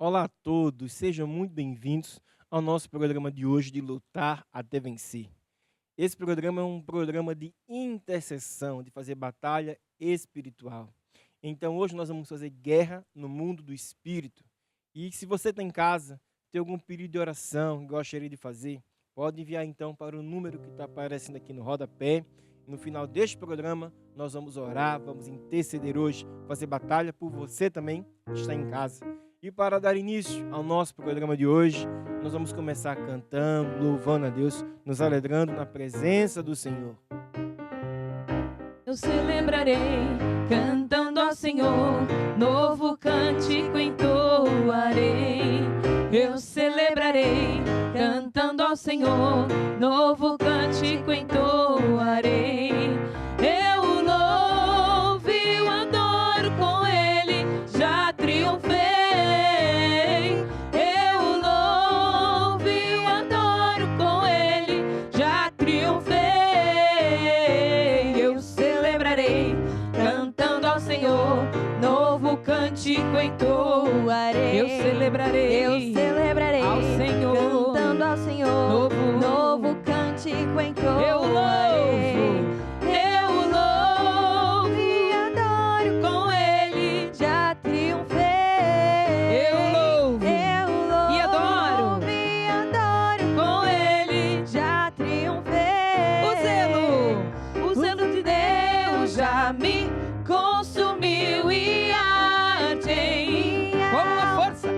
Olá a todos, sejam muito bem-vindos ao nosso programa de hoje de Lutar até Vencer. Esse programa é um programa de intercessão, de fazer batalha espiritual. Então hoje nós vamos fazer guerra no mundo do espírito. E se você está em casa, tem algum pedido de oração que gostaria de fazer, pode enviar então para o número que está aparecendo aqui no rodapé. No final deste programa, nós vamos orar, vamos interceder hoje, fazer batalha por você também que está em casa. E para dar início ao nosso programa de hoje, nós vamos começar cantando, louvando a Deus, nos alegrando na presença do Senhor. Eu celebrarei, cantando ao Senhor, novo cântico entoarei. Eu celebrarei, cantando ao Senhor, novo cântico entoarei. Eu o louvo e o adoro, com Ele já triunfei. Eu o louvo e o adoro, com Ele já triunfei. Eu celebrarei, cantando ao Senhor, novo cântico entoarei. Eu celebrarei ao Senhor, cantando ao Senhor, novo cântico entoarei. Eu louvo e adoro, com Ele já triunfei. Eu louvo e adoro, com Ele já triunfei. O zelo de Deus já me consumiu e arde em mim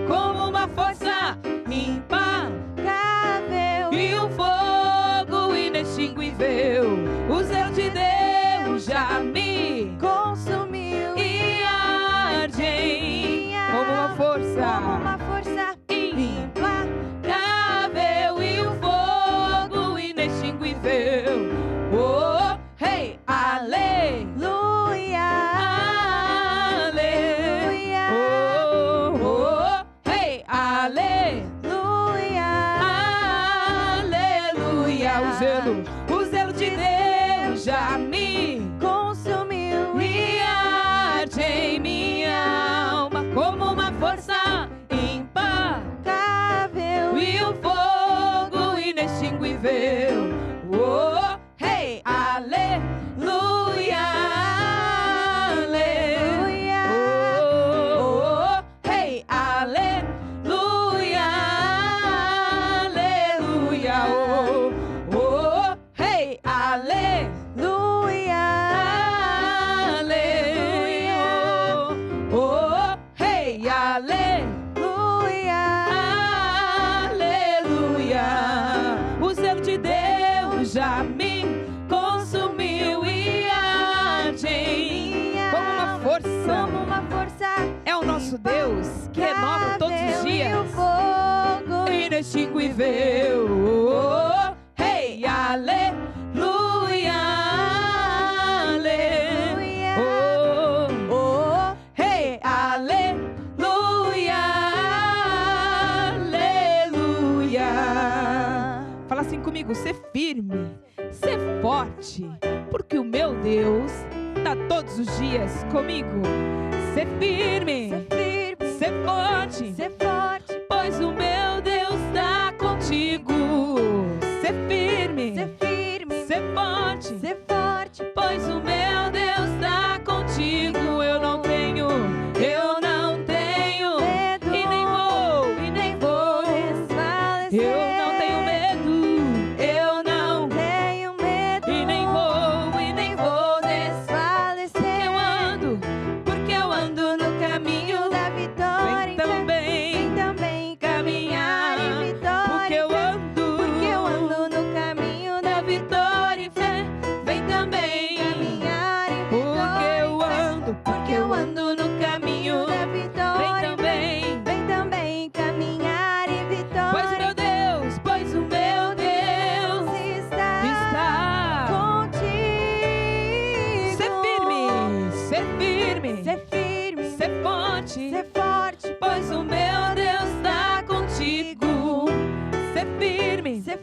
como uma força impagável e um fogo inextinguível. O zelo de Deus já me consumiu e arde em mim como uma força impagável e um fogo inextinguível. Oh, hey, aleluia, aleluia. Oh, hey, aleluia, aleluia. O zelo de Deus já me consumiu e arde em minha alma como uma força impagável e um fogo inextinguível. Oh, hey, aleluia, aleluia. Oh, hey, aleluia, aleluia. Oh, hey, aleluia, aleluia. Oh, hey, aleluia, aleluia. O zelo de Deus já me consumiu e arde em mim como uma força. É o nosso Deus que renova todos os dias. E o fogo Inextinguível. Oh, hey, aleluia, aleluia. Oh, hey, aleluia, aleluia. Fala assim comigo: ser firme, ser forte, porque o meu Deus está todos os dias comigo. Ser firme, ser forte, pois o meu Deus está contigo. Ser firme, ser forte, pois o meu Deus está contigo. Eu não tenho medo, e nem vou desfalecer. Eu não tenho medo e nem vou desfalecer. porque eu ando no caminho da vitória. Vem também caminhar em vitória. porque eu ando no caminho da vitória e fé. Vem também caminhar em porque eu ando no caminho da Vem vitória. também, Vem também caminhar em vitória. pois o meu Deus está contigo. Ser firme, ser forte, pois o meu Deus está contigo. Ser firme, ser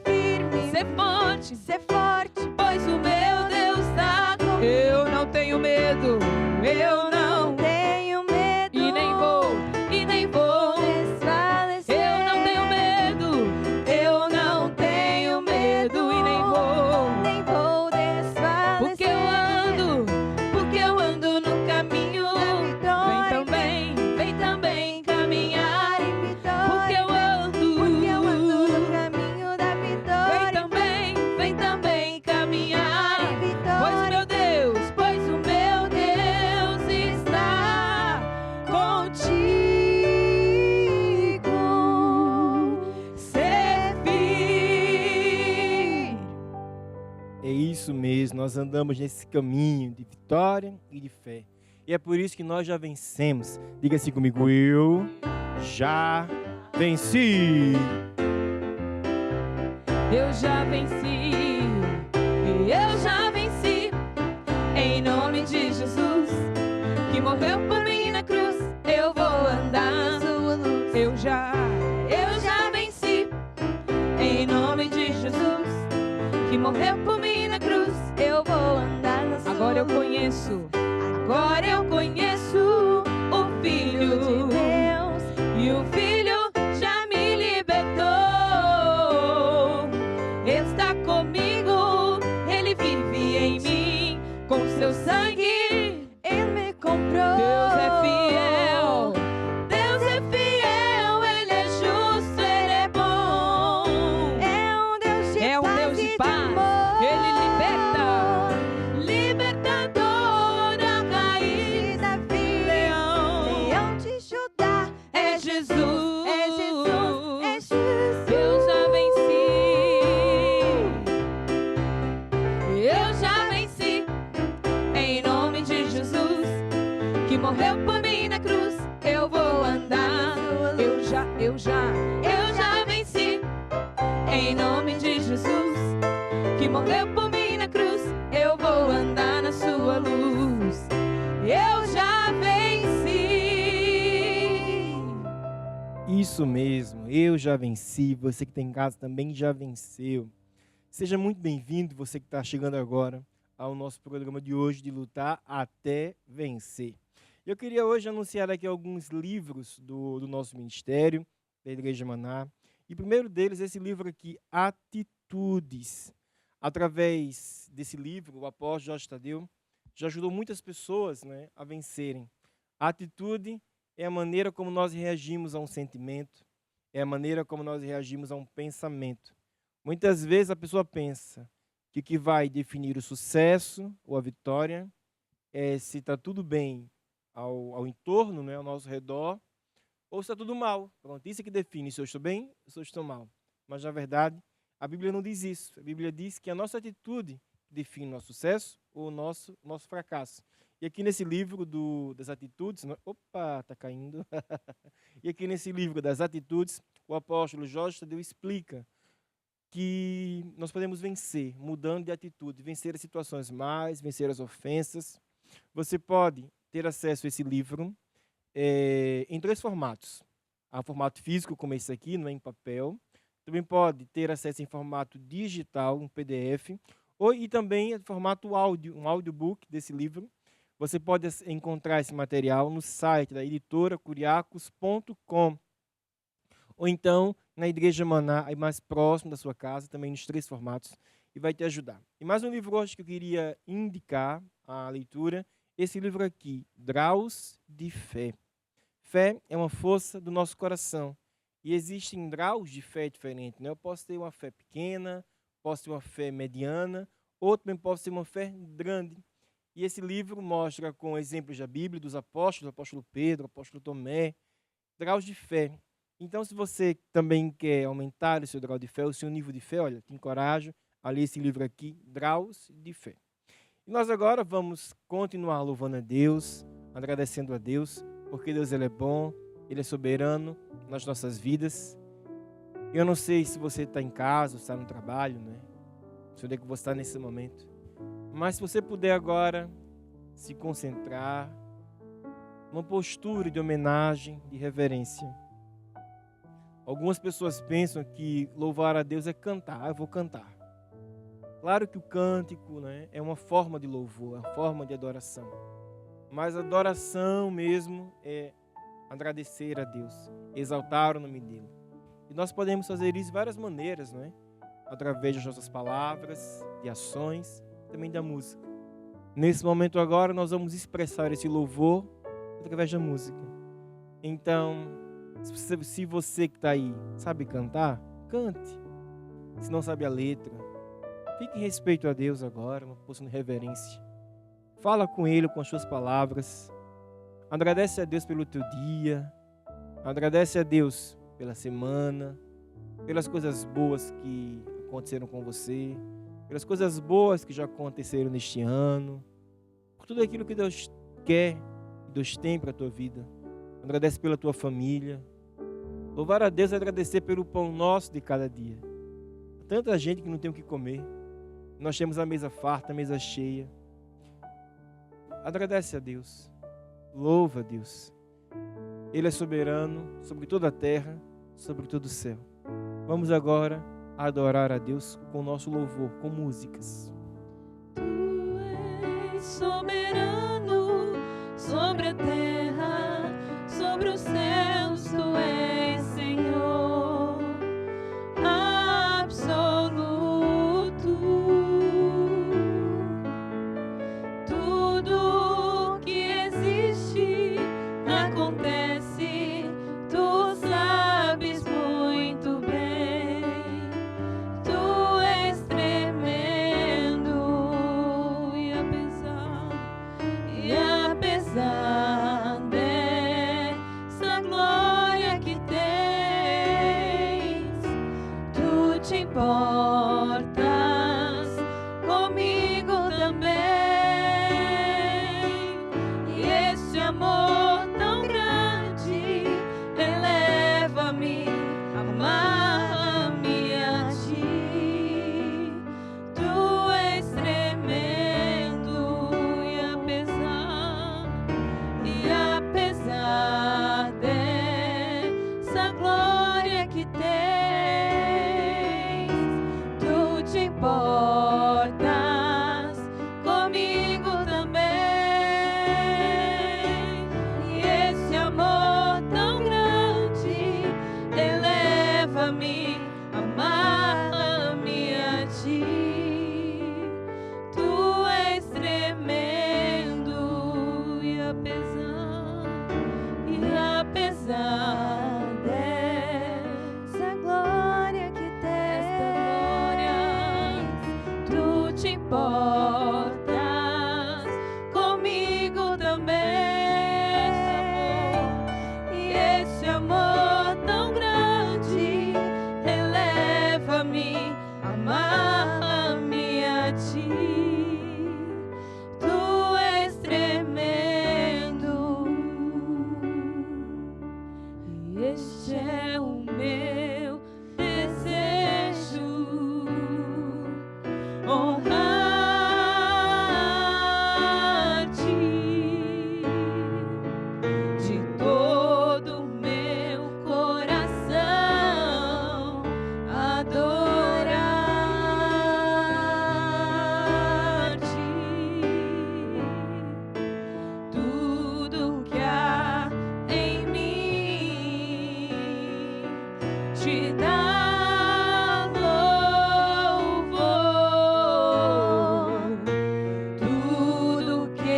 forte, forte, pois o meu Deus está comigo. Eu não tenho medo, eu não tenho medo e nem vou desfalecer. Isso mesmo, nós andamos nesse caminho de vitória e de fé. E é por isso que nós já vencemos. Diga assim comigo, eu já venci. Eu já venci, eu já venci, em nome de Jesus, que morreu por mim na cruz, eu vou andar na sua luz. Eu já venci, em nome de Jesus, que morreu por mim na cruz, eu vou andar na sua luz. Agora eu conheço o Filho de Deus, e o Filho já me libertou. Está comigo, Ele vive em mim, com seu sangue Ele me comprou. Deus é fiel, Ele é justo, Ele é bom. É um Deus de paz, Ele liberta toda raiz da vida. Leão de Judá, é Jesus, é Jesus. Eu já venci, em nome de Jesus, que morreu por mim na cruz, eu vou andar. Eu já venci, em nome de Jesus, que morreu por mim na cruz, eu vou andar na sua luz. Eu já venci. Isso mesmo, eu já venci. Você que está em casa também já venceu. Seja muito bem-vindo, você que está chegando agora ao nosso programa de hoje de Lutar até Vencer. Eu queria hoje anunciar aqui alguns livros do nosso ministério, da Igreja Maná. E o primeiro deles é esse livro aqui, Atitudes. Através desse livro, o apóstolo Jorge Tadeu já ajudou muitas pessoas, né, a vencerem. A atitude é a maneira como nós reagimos a um sentimento, é a maneira como nós reagimos a um pensamento. Muitas vezes a pessoa pensa que o que vai definir o sucesso ou a vitória é se está tudo bem ao entorno, né, ao nosso redor, ou se está tudo mal. Pronto, isso é que define se eu estou bem ou se eu estou mal. Mas, na verdade, a Bíblia não diz isso. A Bíblia diz que a nossa atitude define o nosso sucesso ou o nosso fracasso. E aqui nesse livro das atitudes... Opa, está caindo. E aqui nesse livro das atitudes, o apóstolo Jorge Tadeu explica que nós podemos vencer, mudando de atitude, vencer as situações más, vencer as ofensas. Você pode ter acesso a esse livro em 3 formatos. Há formato físico, como esse aqui, não é em papel. Também pode ter acesso em formato digital, um PDF, e também em formato áudio, um audiobook desse livro. Você pode encontrar esse material no site da editora curiacos.com, ou então na Igreja Maná, aí mais próximo da sua casa, também nos 3 formatos, e vai te ajudar. E mais um livro hoje que eu queria indicar a leitura, esse livro aqui, Graus de Fé. Fé é uma força do nosso coração. E existem graus de fé diferentes, né? Eu posso ter uma fé pequena, posso ter uma fé mediana, ou também posso ter uma fé grande. E esse livro mostra com exemplos da Bíblia, dos apóstolos, o apóstolo Pedro, o apóstolo Tomé, graus de fé. Então, se você também quer aumentar o seu grau de fé, o seu nível de fé, olha, te encorajo a ler esse livro aqui, Graus de Fé. E nós agora vamos continuar louvando a Deus, agradecendo a Deus, porque Deus ele é bom, Ele é soberano nas nossas vidas. Eu não sei se você está em casa, está no trabalho, né? Não sei onde é que você está nesse momento. Mas se você puder agora se concentrar, uma postura de homenagem, de reverência. Algumas pessoas pensam que louvar a Deus é cantar. Eu vou cantar. Claro que o cântico, né, é uma forma de louvor, é uma forma de adoração. Mas a adoração mesmo é agradecer a Deus, exaltar o nome dEle. E nós podemos fazer isso de várias maneiras, não é? Através das nossas palavras, de ações, também da música. Nesse momento agora nós vamos expressar esse louvor através da música. Então, se você que está aí sabe cantar, cante. Se não sabe a letra, fique em respeito a Deus agora, uma posição de reverência. Fala com Ele com as suas palavras. Agradece a Deus pelo teu dia. Agradece a Deus pela semana, pelas coisas boas que aconteceram com você, pelas coisas boas que já aconteceram neste ano, por tudo aquilo que Deus quer, que Deus tem para a tua vida. Agradece pela tua família. Louvar a Deus é agradecer pelo pão nosso de cada dia. Tanta gente que não tem o que comer. Nós temos a mesa farta, a mesa cheia. Agradece a Deus. Louva a Deus. Ele é soberano sobre toda a terra, sobre todo o céu. Vamos agora adorar a Deus com o nosso louvor, com músicas. Tu és soberano sobre a terra, sobre os céus, tu és Senhor absoluto. Tudo que existe acontece, tu sabes muito bem. Tu és tremendo e apesar dessa glória que tens, tu te importas comigo também. E esse amor tão grande eleva-me, amar-me a ti. Tu és tremendo e apesar dessa glória que tens, tu te importas comigo também. E esse amor tão grande eleva-me, amar-me a ti. Tu és tremendo e apesar dessa glória que tens, tu te importas comigo também. E esse amor tão grande eleva-me, amar-me a ti. Tu és tremendo. E este é o meu desejo, honrar-te de todo o meu coração, adorar-te. Tudo que há em mim te dá louvor. Tudo que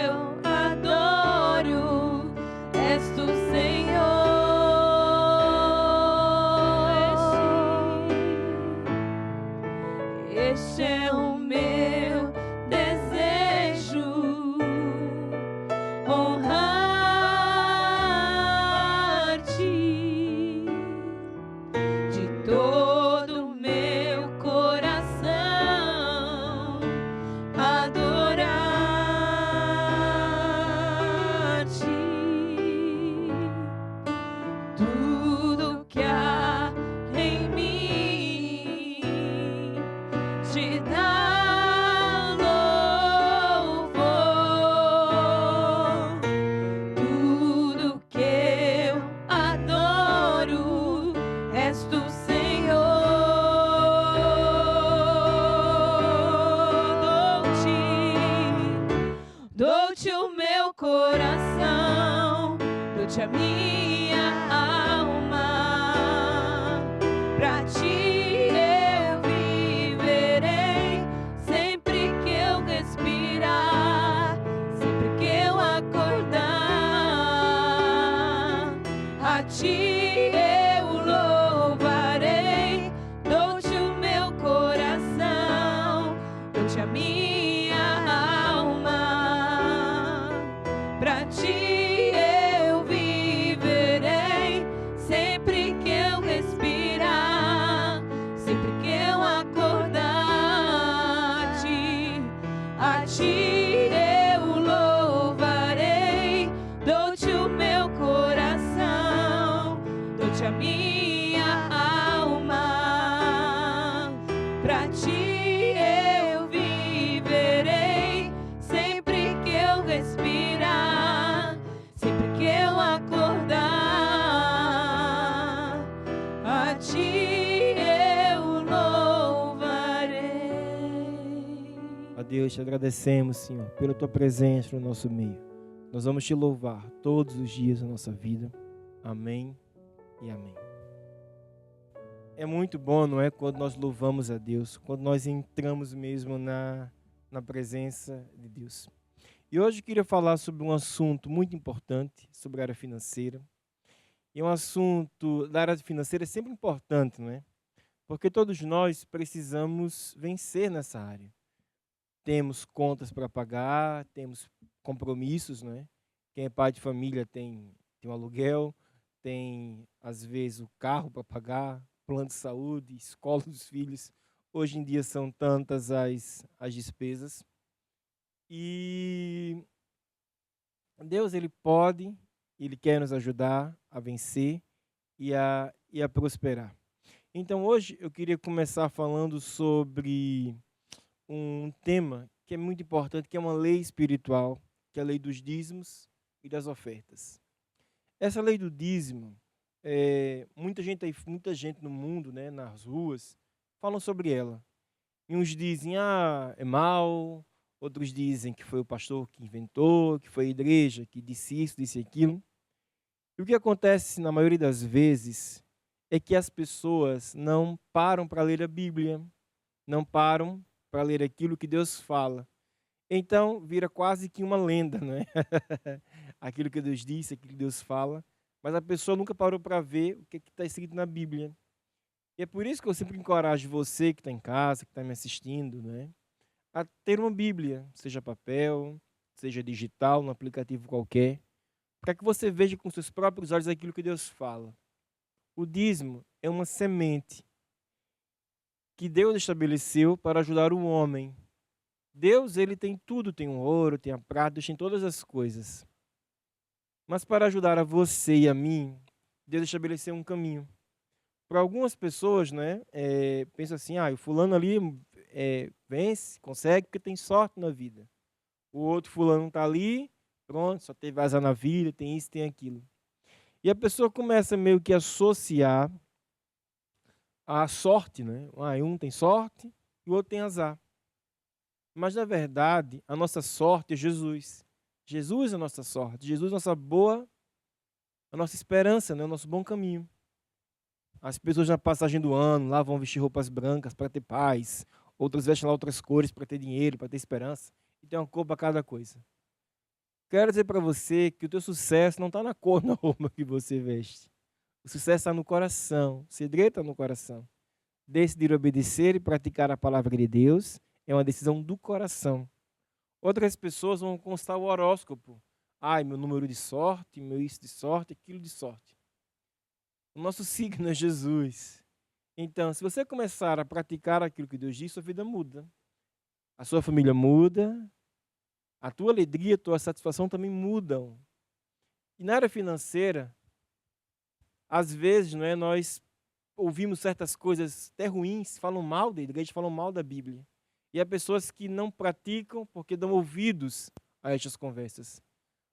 eu adoro és tu, Senhor. Este é o meu desejo, honrar-te de todo o meu coração, adorar-te. Tudo que há em mim te dá louvor. Tudo que eu adoro és tu, Senhor. Dou-te o meu coração, dou-te a minha alma. Pra ti eu viverei, sempre que eu respirar, sempre que eu acordar. A ti eu louvarei. Dou-te o meu coração, dou-te a minha alma. Pra ti eu viverei. somente a minha alma. Pra ti eu viverei, sempre que eu respirar, sempre que eu acordar, a ti eu louvarei. A Deus, te agradecemos, Senhor, pela tua presença no nosso meio. Nós vamos te louvar todos os dias da nossa vida. Amém e amém. É muito bom, não é? Quando nós louvamos a Deus, quando nós entramos mesmo na presença de Deus. E hoje eu queria falar sobre um assunto muito importante, sobre a área financeira. E um assunto da área financeira é sempre importante, não é? Porque todos nós precisamos vencer nessa área. Temos contas para pagar, temos compromissos, não é? Quem é pai de família tem um aluguel, tem, às vezes, o carro para pagar, plano de saúde, escola dos filhos. Hoje em dia são tantas as despesas. E Deus, Ele pode, Ele quer nos ajudar a vencer e a prosperar. Então, hoje eu queria começar falando sobre um tema que é muito importante, que é uma lei espiritual, que é a lei dos dízimos e das ofertas. Essa lei do dízimo, muita gente no mundo, né, nas ruas, falam sobre ela. E uns dizem, é mal, outros dizem que foi o pastor que inventou, que foi a igreja que disse isso, disse aquilo. E o que acontece na maioria das vezes é que as pessoas não param para ler a Bíblia, não param para ler aquilo que Deus fala. Então, vira quase que uma lenda, não é? Aquilo que Deus disse, aquilo que Deus fala, mas a pessoa nunca parou para ver o que está escrito na Bíblia. E é por isso que eu sempre encorajo você que está em casa, que está me assistindo, né, a ter uma Bíblia, seja papel, seja digital, num aplicativo qualquer, para que você veja com seus próprios olhos aquilo que Deus fala. O dízimo é uma semente que Deus estabeleceu para ajudar o homem. Deus, ele tem tudo, tem o ouro, tem a prata, Deus tem todas as coisas. Mas para ajudar a você e a mim, Deus estabeleceu um caminho. Para algumas pessoas, né, pensam assim, o fulano ali vence, consegue, porque tem sorte na vida. O outro fulano está ali, pronto, só teve azar na vida, tem isso, tem aquilo. E a pessoa começa meio que a associar a sorte, né? Um tem sorte e o outro tem azar. Mas, na verdade, a nossa sorte é Jesus. Jesus é a nossa sorte. Jesus é a nossa esperança, né? O nosso bom caminho. As pessoas na passagem do ano, lá vão vestir roupas brancas para ter paz. Outras vestem lá outras cores para ter dinheiro, para ter esperança. E tem uma cor para cada coisa. Quero dizer para você que o teu sucesso não está na cor, na roupa que você veste. O sucesso está no coração. O segredo está no coração. Decidir obedecer e praticar a palavra de Deus é uma decisão do coração. Outras pessoas vão constar o horóscopo. Meu número de sorte, meu isso de sorte, aquilo de sorte. O nosso signo é Jesus. Então, se você começar a praticar aquilo que Deus diz, sua vida muda. A sua família muda. A tua alegria, a tua satisfação também mudam. E na área financeira, às vezes, não é, nós ouvimos certas coisas até ruins, falam mal da igreja, falam mal da Bíblia. E há pessoas que não praticam porque dão ouvidos a estas conversas.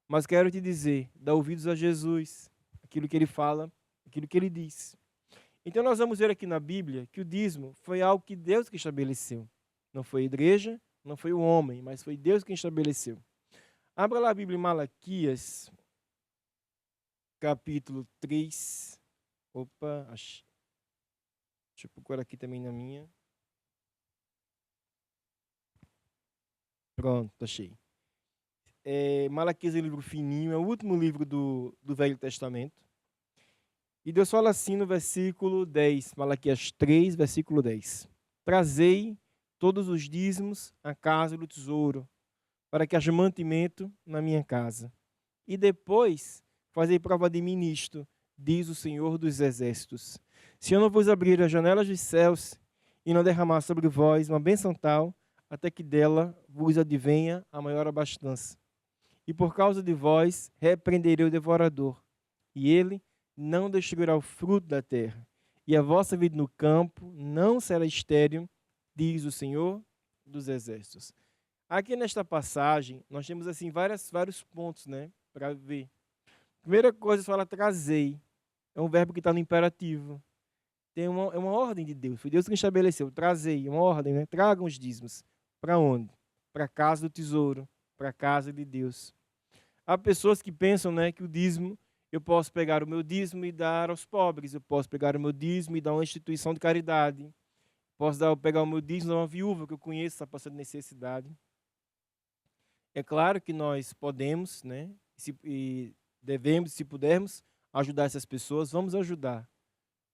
Mas quero te dizer, dá ouvidos a Jesus, aquilo que ele fala, aquilo que ele diz. Então nós vamos ver aqui na Bíblia que o dízimo foi algo que Deus que estabeleceu. Não foi a igreja, não foi o homem, mas foi Deus quem estabeleceu. Abra lá a Bíblia em Malaquias, capítulo 3. Deixa eu procurar aqui também na minha. Pronto, achei. Malaquias é um livro fininho, é o último livro do Velho Testamento. E Deus fala assim no versículo 10, Malaquias 3, versículo 10. Trazei todos os dízimos à casa do tesouro, para que haja mantimento na minha casa. E depois fazei prova de mim nisto, diz o Senhor dos Exércitos. Se eu não vos abrir as janelas dos céus e não derramar sobre vós uma bênção tal, até que dela vos advenha a maior abastança. E por causa de vós repreenderei o devorador, e ele não destruirá o fruto da terra, e a vossa vida no campo não será estéril, diz o Senhor dos Exércitos. Aqui nesta passagem, nós temos assim vários pontos, né, para ver. Primeira coisa, fala trazei. É um verbo que está no imperativo. É uma ordem de Deus. Foi Deus que estabeleceu. Trazei, uma ordem, né? Tragam os dízimos. Para onde? Para a casa do tesouro, para a casa de Deus. Há pessoas que pensam, né, que o dízimo, eu posso pegar o meu dízimo e dar aos pobres. Eu posso pegar o meu dízimo e dar a uma instituição de caridade. Posso pegar o meu dízimo e dar a uma viúva que eu conheço, está passando necessidade. É claro que nós podemos, né, e devemos, se pudermos, ajudar essas pessoas, vamos ajudar.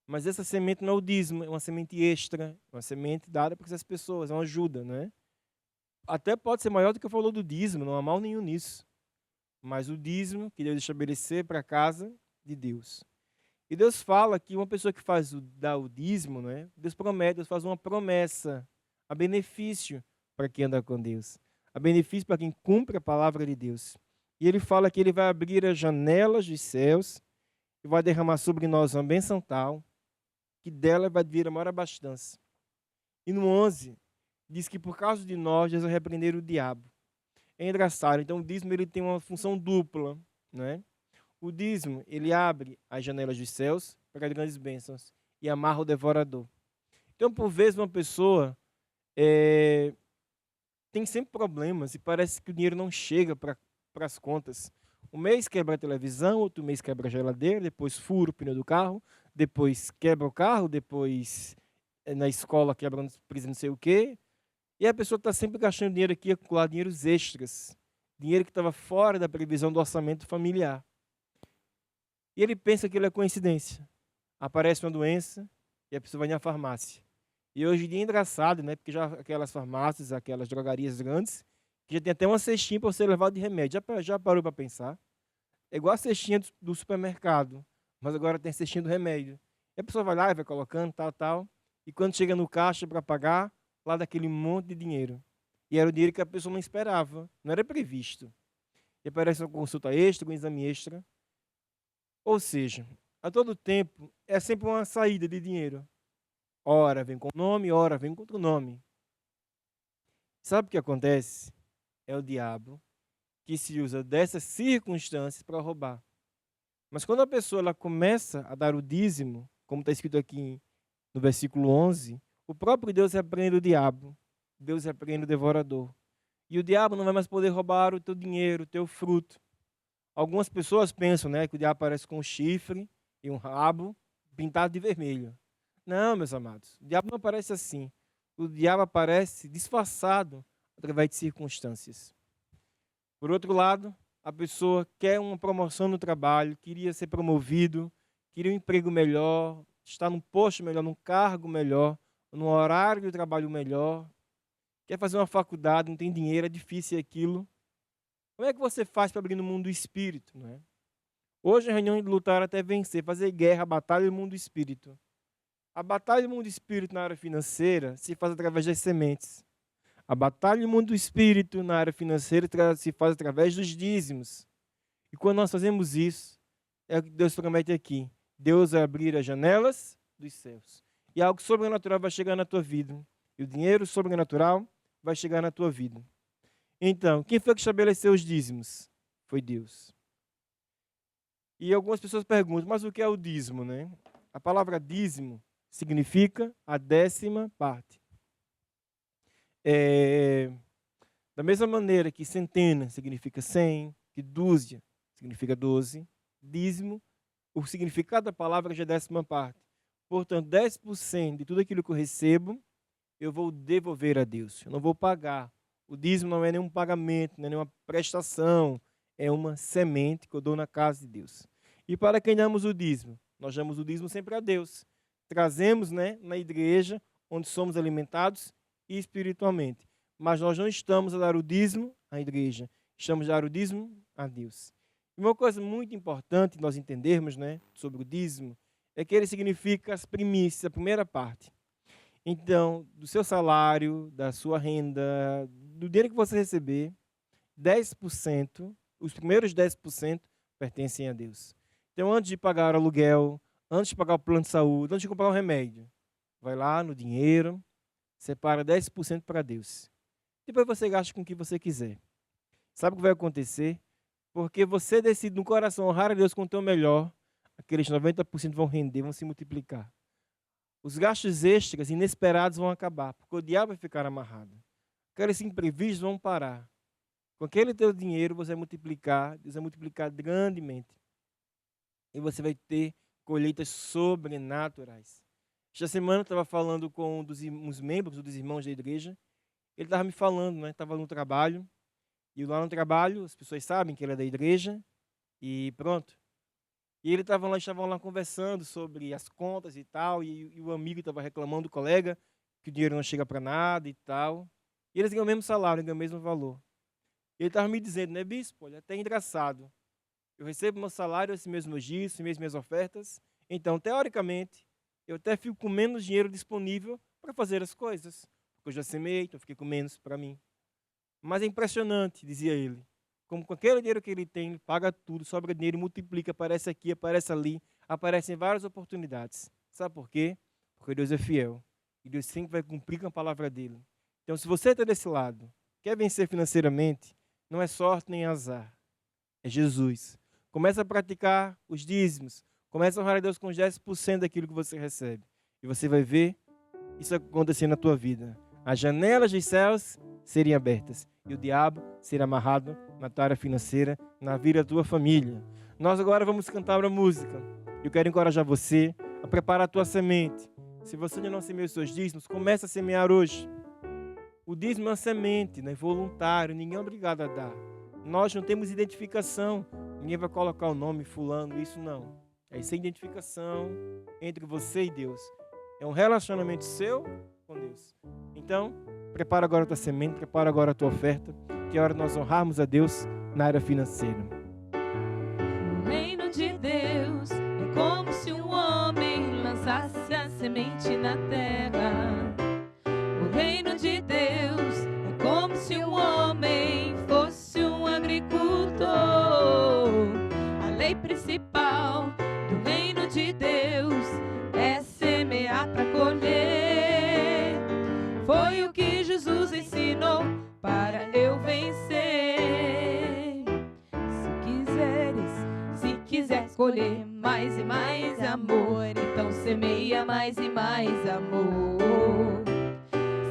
Mas essa semente não é o dízimo, é uma semente extra, uma semente dada para essas pessoas, é uma ajuda, né? Até pode ser maior do que eu falou do dízimo, não há mal nenhum nisso. Mas o dízimo que Deus estabelecer para a casa de Deus. E Deus fala que uma pessoa que dá o dízimo, né? Deus promete, Deus faz uma promessa a benefício para quem anda com Deus, a benefício para quem cumpre a palavra de Deus. E ele fala que ele vai abrir as janelas dos céus e vai derramar sobre nós uma bênção tal que dela vai vir a maior abastança. E no 11, diz que por causa de nós, Deus vai repreender o diabo. É engraçado, então o dízimo ele tem uma função dupla, né? O dízimo, ele abre as janelas dos céus para grandes bênçãos e amarra o devorador. Então, por vezes, uma pessoa tem sempre problemas e parece que o dinheiro não chega para as contas. Um mês quebra a televisão, outro mês quebra a geladeira, depois fura o pneu do carro, depois quebra o carro, depois na escola quebra não sei o quê. E a pessoa está sempre gastando dinheiro aqui, acumular dinheiros extras. Dinheiro que estava fora da previsão do orçamento familiar. E ele pensa que ele é coincidência. Aparece uma doença e a pessoa vai na farmácia. E hoje em dia é engraçado, né? Porque já aquelas farmácias, aquelas drogarias grandes, que já tem até uma cestinha para você levar de remédio. Já parou para pensar? É igual a cestinha do supermercado, mas agora tem a cestinha do remédio. E a pessoa vai lá e vai colocando, tal. E quando chega no caixa para pagar, lá daquele monte de dinheiro. E era o dinheiro que a pessoa não esperava, não era previsto. E aparece uma consulta extra, um exame extra. Ou seja, a todo tempo é sempre uma saída de dinheiro. Ora vem com nome, ora vem com outro nome. Sabe o que acontece? É o diabo que se usa dessas circunstâncias para roubar. Mas quando a pessoa ela começa a dar o dízimo, como está escrito aqui no versículo 11, o próprio Deus repreende o diabo. Deus repreende o devorador. E o diabo não vai mais poder roubar o teu dinheiro, o teu fruto. Algumas pessoas pensam, né, que o diabo aparece com um chifre e um rabo pintado de vermelho. Não, meus amados. O diabo não aparece assim. O diabo aparece disfarçado através de circunstâncias. Por outro lado, a pessoa quer uma promoção no trabalho, queria ser promovido, queria um emprego melhor, estar num posto melhor, num cargo melhor, num horário de trabalho melhor, quer fazer uma faculdade, não tem dinheiro, é difícil aquilo. Como é que você faz para abrir no mundo do espírito? Não é? Hoje a reunião de lutar até vencer, fazer guerra, batalha no mundo do espírito. A batalha no mundo do espírito na área financeira se faz através das sementes. A batalha no mundo do espírito na área financeira se faz através dos dízimos. E quando nós fazemos isso, é o que Deus promete aqui. Deus vai abrir as janelas dos céus. E algo sobrenatural vai chegar na tua vida. E o dinheiro sobrenatural vai chegar na tua vida. Então, quem foi que estabeleceu os dízimos? Foi Deus. E algumas pessoas perguntam, mas o que é o dízimo, né? A palavra dízimo significa a 10ª parte. Da mesma maneira que centena significa 100, que dúzia significa 12, dízimo, o significado da palavra já é 10ª parte. Portanto, 10% de tudo aquilo que eu recebo, eu vou devolver a Deus. Eu não vou pagar. O dízimo não é nenhum pagamento, não é nenhuma prestação, é uma semente que eu dou na casa de Deus. E para quem damos o dízimo? Nós damos o dízimo sempre a Deus. Trazemos, né, na igreja, onde somos alimentados espiritualmente. Mas nós não estamos a dar o dízimo à igreja, estamos a dar o dízimo a Deus. E uma coisa muito importante nós entendermos, né, sobre o dízimo é que ele significa as primícias, a primeira parte. Então, do seu salário, da sua renda, do dinheiro que você receber, 10%, os primeiros 10% pertencem a Deus. Então, antes de pagar o aluguel, antes de pagar o plano de saúde, antes de comprar um remédio, vai lá no dinheiro, separa 10% para Deus. Depois você gasta com o que você quiser. Sabe o que vai acontecer? Porque você decide no coração honrar a Deus com o teu melhor, aqueles 90% vão render, vão se multiplicar. Os gastos extras, inesperados, vão acabar, porque o diabo vai ficar amarrado. Aqueles imprevistos vão parar. Com aquele teu dinheiro, você vai multiplicar, Deus vai multiplicar grandemente. E você vai ter colheitas sobrenaturais. Esta semana eu estava falando com uns membros, dos irmãos da igreja. Ele estava me falando, né? Estava no trabalho. E lá no trabalho, as pessoas sabem que ele é da igreja. E pronto. E ele estavam lá conversando sobre as contas e tal. E o amigo estava reclamando do colega que o dinheiro não chega para nada e tal. E eles ganham o mesmo salário, ganham o mesmo valor. Ele estava me dizendo, né, bispo? Olha, é até engraçado. Eu recebo meu salário, esses mesmos dias, essas minhas ofertas. Então, teoricamente, eu até fico com menos dinheiro disponível para fazer as coisas. Porque eu já semeei, então fiquei com menos para mim. Mas é impressionante, dizia ele. Como com aquele dinheiro que ele tem, ele paga tudo, sobra dinheiro, multiplica, aparece aqui, aparece ali, aparecem várias oportunidades. Sabe por quê? Porque Deus é fiel. E Deus sempre vai cumprir com a palavra dele. Então, se você está desse lado, quer vencer financeiramente, não é sorte nem azar. É Jesus. Começa a praticar os dízimos. Começa a honrar a Deus com os 10% daquilo que você recebe. E você vai ver isso acontecer na tua vida. As janelas dos céus serem abertas. E o diabo ser amarrado na tua área financeira, na vida da tua família. Nós agora vamos cantar uma música. Eu quero encorajar você a preparar a tua semente. Se você ainda não semeou os seus dízimos, comece a semear hoje. O dízimo é uma semente, né? Voluntário, ninguém é obrigado a dar. Nós não temos identificação. Ninguém vai colocar o nome fulano, isso não. É sem identificação entre você e Deus. É um relacionamento seu com Deus. Então, prepara agora a tua semente, prepara agora a tua oferta, que é hora de nós honrarmos a Deus na área financeira. O reino de Deus é como se um homem lançasse a semente na terra. O reino de Deus é como se um homem fosse um agricultor. A lei principal do reino de Deus é semear para colher. Foi o que Jesus ensinou para eu vencer. Se quiseres colher mais e mais amor, então semeia mais e mais amor.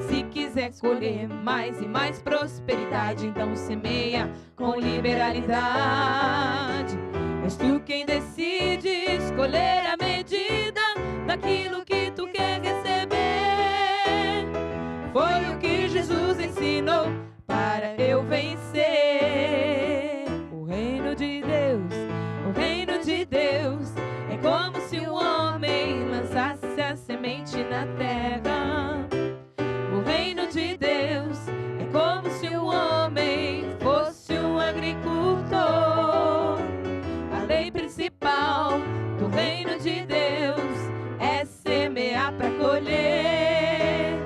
Se quiser colher mais e mais prosperidade, então semeia com liberalidade. És tu quem decide escolher a medida daquilo que tu quer receber. Foi o que Jesus ensinou para eu vencer. O reino de Deus é como se um homem lançasse a semente na terra. O reino de Deus é como se um homem fosse um agricultor. A lei principal do reino de Deus é semear para colher.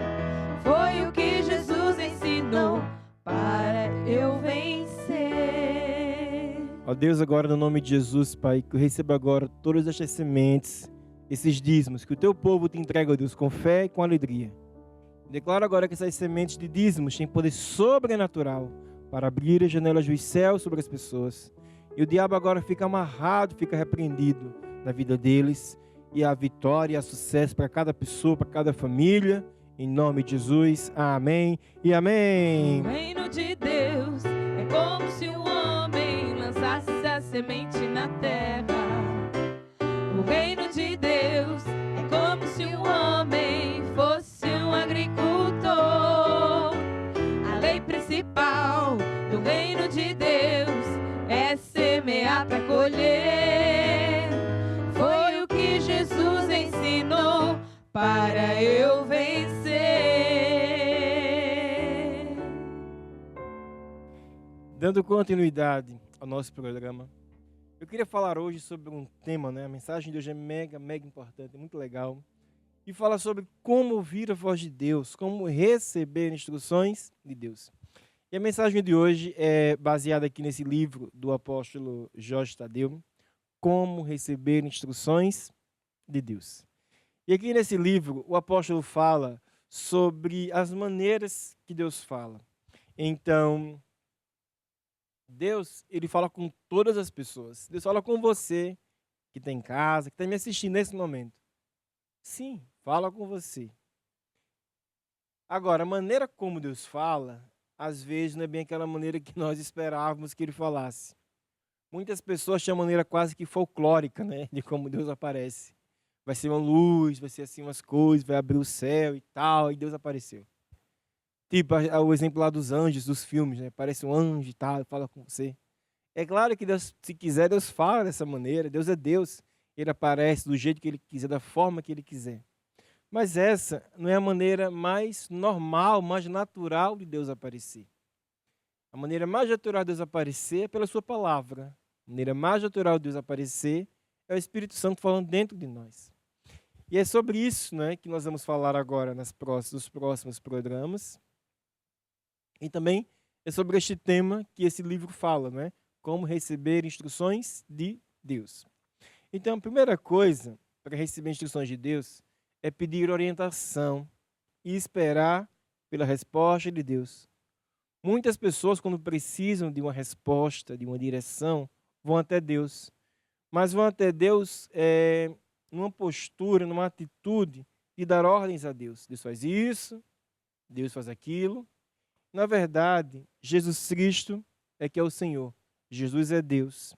Foi o que Jesus ensinou para eu vencer. Ó Deus, agora no nome de Jesus, Pai, que eu receba agora todas estas sementes, esses dízimos, que o teu povo te entrega, ó Deus, com fé e com alegria. Declaro agora que essas sementes de dízimos têm poder sobrenatural para abrir as janelas dos céus sobre as pessoas. E o diabo agora fica amarrado, fica repreendido na vida deles. E a vitória e a sucesso para cada pessoa, para cada família. Em nome de Jesus. Amém e amém. O reino de Deus é como se um homem lançasse a semente na terra. O reino de Deus é como se um homem fosse um agricultor. A lei principal do reino de Deus é semear para colher. Foi o que Jesus ensinou para eu vencer. Dando continuidade ao nosso programa, eu queria falar hoje sobre um tema, né? A mensagem de hoje é mega importante, muito legal. E fala sobre como ouvir a voz de Deus, como receber instruções de Deus. E a mensagem de hoje é baseada aqui nesse livro do apóstolo Jorge Tadeu, como receber instruções de Deus. E aqui nesse livro, o apóstolo fala sobre as maneiras que Deus fala. Então, Deus, ele fala com todas as pessoas. Deus fala com você que está em casa, que está me assistindo nesse momento. Sim, fala com você. Agora, a maneira como Deus fala, às vezes não é bem aquela maneira que nós esperávamos que ele falasse. Muitas pessoas têm uma maneira quase que folclórica, né, de como Deus aparece. Vai ser uma luz, vai ser assim umas coisas, vai abrir o céu e tal, e Deus apareceu. Tipo o exemplo lá dos anjos, dos filmes, né? Parece um anjo e tal, fala com você. É claro que Deus, se quiser, Deus fala dessa maneira. Deus é Deus. Ele aparece do jeito que Ele quiser, da forma que Ele quiser. Mas essa não é a maneira mais normal, mais natural de Deus aparecer. A maneira mais natural de Deus aparecer é pela sua palavra. A maneira mais natural de Deus aparecer é o Espírito Santo falando dentro de nós. E é sobre isso, né, que nós vamos falar agora nos próximos programas. E também é sobre este tema que esse livro fala, né? Como receber instruções de Deus. Então, a primeira coisa para receber instruções de Deus é pedir orientação e esperar pela resposta de Deus. Muitas pessoas, quando precisam de uma resposta, de uma direção, vão até Deus. Mas vão até Deus numa postura, numa atitude de dar ordens a Deus. Deus faz isso, Deus faz aquilo. Na verdade, Jesus Cristo é que é o Senhor. Jesus é Deus.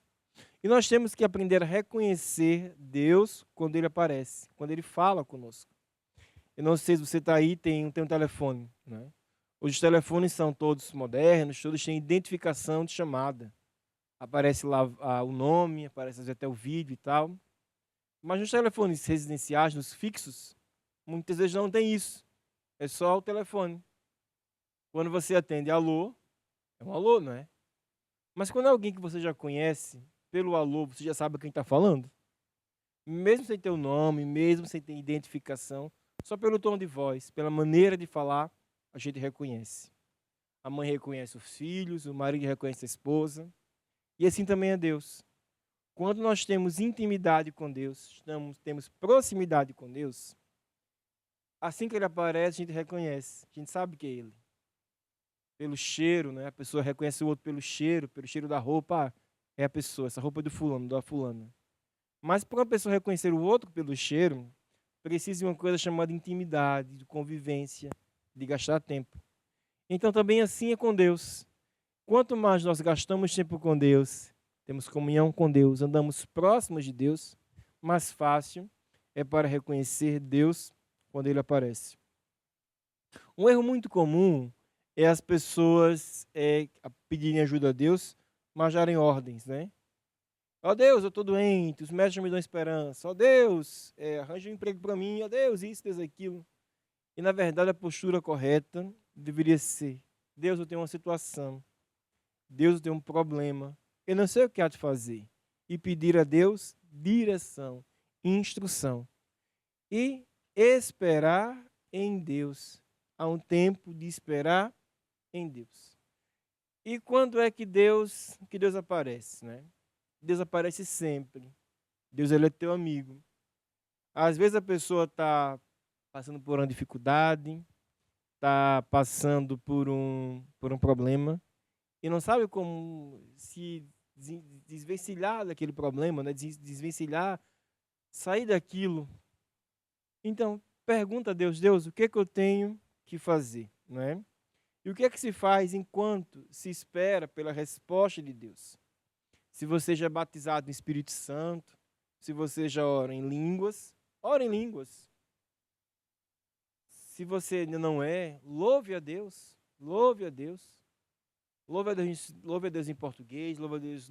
E nós temos que aprender a reconhecer Deus quando Ele aparece, quando Ele fala conosco. Eu não sei se você está aí, tem um telefone, né? Os telefones são todos modernos, todos têm identificação de chamada. Aparece lá o nome, aparece até o vídeo e tal. Mas nos telefones residenciais, nos fixos, muitas vezes não tem isso. É só o telefone. Quando você atende alô, é um alô, não é? Mas quando é alguém que você já conhece, pelo alô, você já sabe quem está falando? Mesmo sem ter o nome, mesmo sem ter identificação, só pelo tom de voz, pela maneira de falar, a gente reconhece. A mãe reconhece os filhos, o marido reconhece a esposa. E assim também é Deus. Quando nós temos intimidade com Deus, temos proximidade com Deus, assim que Ele aparece, a gente reconhece, a gente sabe que é Ele. Pelo cheiro, né? A pessoa reconhece o outro pelo cheiro da roupa. É a pessoa, essa roupa é do fulano, da fulana. Mas para uma pessoa reconhecer o outro pelo cheiro, precisa de uma coisa chamada intimidade, de convivência, de gastar tempo. Então também assim é com Deus. Quanto mais nós gastamos tempo com Deus, temos comunhão com Deus, andamos próximos de Deus, mais fácil é para reconhecer Deus quando Ele aparece. Um erro muito comum é as pessoas pedirem ajuda a Deus, mas darem ordens, né? Ó Deus, eu estou doente, os médicos me dão esperança. Ó Deus, arranja um emprego para mim. Ó Deus, isso, Deus, aquilo. E na verdade a postura correta deveria ser: Deus, eu tenho uma situação. Deus, eu tenho um problema. Eu não sei o que há de fazer. E pedir a Deus direção, instrução. E esperar em Deus. Há um tempo de esperar em Deus. E quando é que Deus aparece, né? Deus aparece sempre. Deus, Ele é teu amigo. Às vezes a pessoa está passando por uma dificuldade, está passando por um problema e não sabe como se desvencilhar daquele problema, né? Desvencilhar, sair daquilo. Então, pergunta a Deus: Deus, o que é que eu tenho que fazer, não é? E o que é que se faz enquanto se espera pela resposta de Deus? Se você já é batizado no Espírito Santo, se você já ora em línguas, ore em línguas. Se você ainda não é, louve a Deus, louve a Deus. Louve a Deus em português, louve a Deus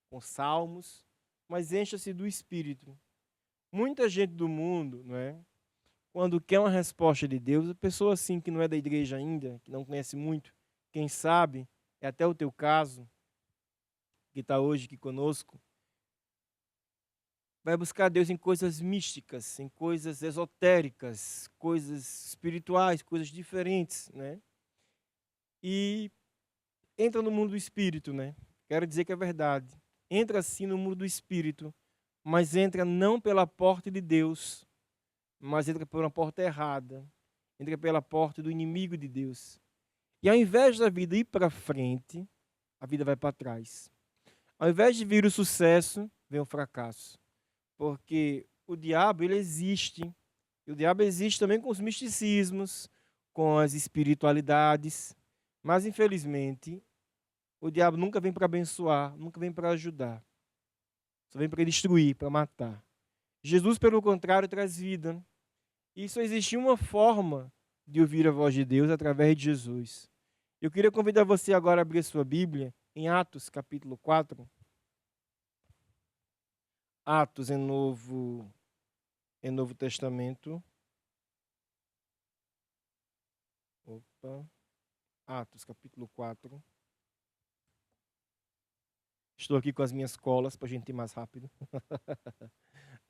com salmos, mas encha-se do Espírito. Muita gente do mundo, não é? Quando quer uma resposta de Deus, a pessoa assim que não é da igreja ainda, que não conhece muito, quem sabe, é até o teu caso, que está hoje aqui conosco, vai buscar Deus em coisas místicas, em coisas esotéricas, coisas espirituais, coisas diferentes, né? E entra no mundo do espírito, né? Quero dizer que é verdade. entra sim no mundo do espírito, mas entra não pela porta de Deus, mas entra por uma porta errada, entra pela porta do inimigo de Deus. E ao invés da vida ir para frente, a vida vai para trás. Ao invés de vir o sucesso, vem o fracasso. Porque o diabo, ele existe. E o diabo existe também com os misticismos, com as espiritualidades. Mas, infelizmente, o diabo nunca vem para abençoar, nunca vem para ajudar. Só vem para destruir, para matar. Jesus, pelo contrário, traz vida. E só existe uma forma de ouvir a voz de Deus através de Jesus. Eu queria convidar você agora a abrir a sua Bíblia em Atos, capítulo 4. Atos em Novo Testamento. Atos, capítulo 4. Estou aqui com as minhas colas para a gente ir mais rápido.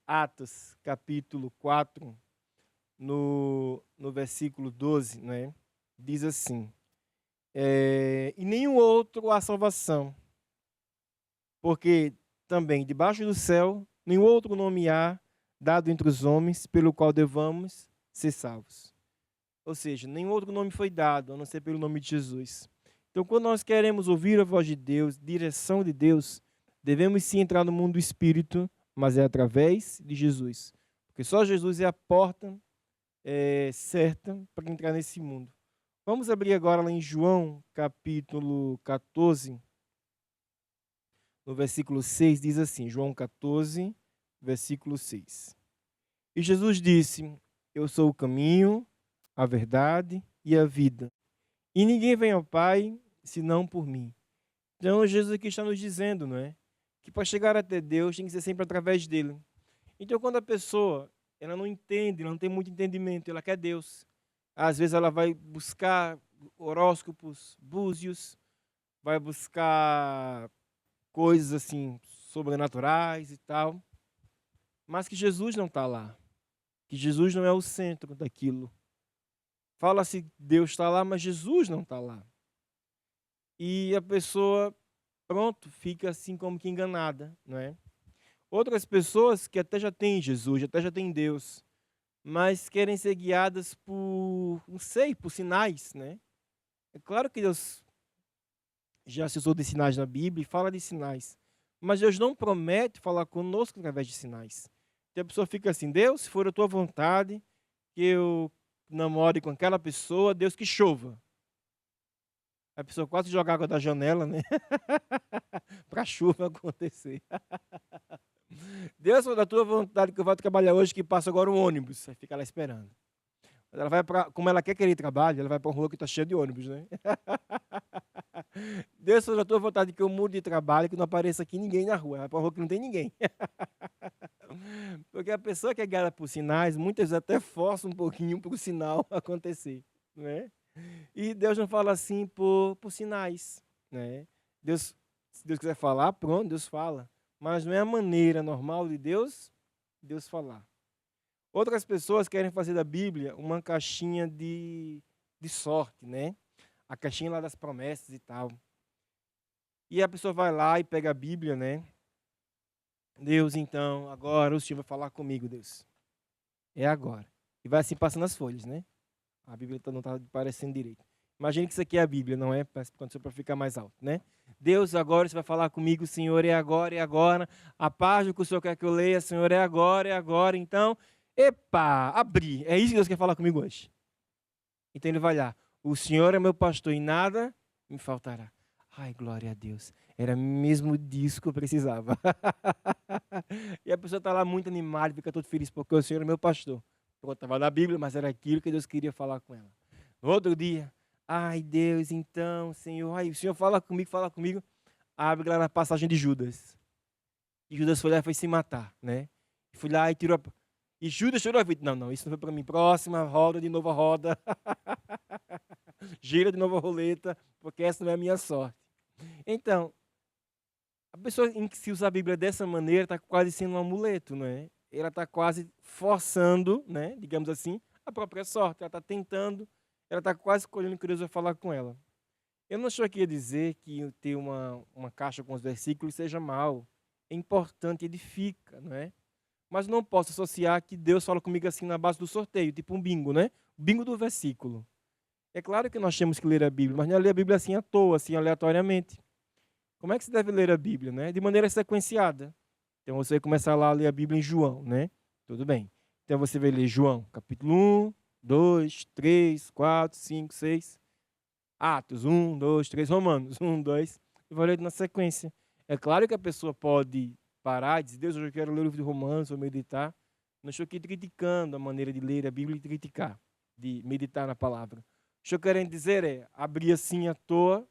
Atos, capítulo 4, no versículo 12, né? Diz assim: e nenhum outro há salvação, porque também debaixo do céu nenhum outro nome há dado entre os homens pelo qual devamos ser salvos. Ou seja, nenhum outro nome foi dado, a não ser pelo nome de Jesus. Então, quando nós queremos ouvir a voz de Deus, direção de Deus, devemos sim entrar no mundo do Espírito, mas é através de Jesus. Porque só Jesus é a porta certa para entrar nesse mundo. Vamos abrir agora lá em João, capítulo 14, no versículo 6, diz assim, João 14, versículo 6. E Jesus disse: eu sou o caminho, a verdade e a vida. E ninguém vem ao Pai senão por mim. Então Jesus aqui está nos dizendo, não é? Que para chegar até Deus tem que ser sempre através dele. Então quando a pessoa ela não entende, ela não tem muito entendimento, ela quer Deus. Às vezes ela vai buscar horóscopos, búzios, vai buscar coisas assim sobrenaturais e tal, mas que Jesus não está lá, que Jesus não é o centro daquilo. Fala-se Deus está lá, mas Jesus não está lá. E a pessoa, pronto, fica assim como que enganada, não é? Outras pessoas que até já têm Jesus, até já têm Deus, mas querem ser guiadas por, não sei, por sinais, né? É claro que Deus já se usou de sinais na Bíblia e fala de sinais, mas Deus não promete falar conosco através de sinais. Então a pessoa fica assim: Deus, se for a tua vontade que eu namore com aquela pessoa, Deus que chova. A pessoa quase joga água da janela, né? Para a chuva acontecer. Deus, se for da tua vontade que eu vá trabalhar hoje, que passa agora um ônibus. Aí fica lá esperando. Ela vai para, como ela quer que ele trabalhe, ela vai para uma rua que está cheia de ônibus, né? Deus, se for da tua vontade que eu mude de trabalho, que não apareça aqui ninguém na rua. Vai para uma rua que não tem ninguém. Porque a pessoa que é guiada por sinais, muitas vezes até força um pouquinho para o sinal acontecer, né? E Deus não fala assim por sinais, né? Deus, se Deus quiser falar, pronto, Deus fala. Mas não é a maneira normal de Deus falar. Outras pessoas querem fazer da Bíblia uma caixinha de sorte, né? A caixinha lá das promessas e tal. E a pessoa vai lá e pega a Bíblia, né? Deus, então, agora o Senhor vai falar comigo, Deus. É agora. E vai assim passando as folhas, né? A Bíblia não está parecendo direito. Imagine que isso aqui é a Bíblia, não é? Para ficar mais alto, né? Deus, agora você vai falar comigo, Senhor, é agora, é agora. A página que o Senhor quer que eu leia, Senhor, é agora, é agora. Então, epa, abri. É isso que Deus quer falar comigo hoje. Então ele vai lá. O Senhor é meu pastor e nada me faltará. Ai, glória a Deus. Era mesmo disso que eu precisava. E a pessoa está lá muito animada, fica todo feliz, porque o Senhor é meu pastor. Estava na Bíblia, mas era aquilo que Deus queria falar com ela. No outro dia, ai Deus, então, Senhor, ai, o Senhor fala comigo. Abre lá na passagem de Judas. E Judas foi lá e foi se matar, né? Fui lá e tirou E Judas chorou a vida. Não, isso não foi para mim. Próxima, roda de novo a roda. Gira de novo a roleta, porque essa não é a minha sorte. Então, a pessoa em que se usa a Bíblia dessa maneira está quase sendo um amuleto, não é? Ela está quase forçando, né, digamos assim, a própria sorte. Ela está tentando, ela está quase escolhendo que Deus vai falar com ela. Eu não estou aqui a dizer que ter uma caixa com os versículos seja mal. É importante, edifica, não é? Mas não posso associar que Deus fala comigo assim na base do sorteio, tipo um bingo, né? Bingo do versículo. É claro que nós temos que ler a Bíblia, mas não é ler a Bíblia assim à toa, assim aleatoriamente. Como é que se deve ler a Bíblia, né? De maneira sequenciada. Então você vai começar lá a ler a Bíblia em João, né? Tudo bem. Então você vai ler João, capítulo 1, 2, 3, 4, 5, 6. Atos 1, 2, 3, Romanos 1, 2. E vai ler na sequência. É claro que a pessoa pode parar e dizer, Deus, hoje eu quero ler o livro de Romanos, ou meditar. Não estou aqui criticando a maneira de ler a Bíblia e criticar, de meditar na palavra. O que eu estou querendo dizer é, abrir assim à toa,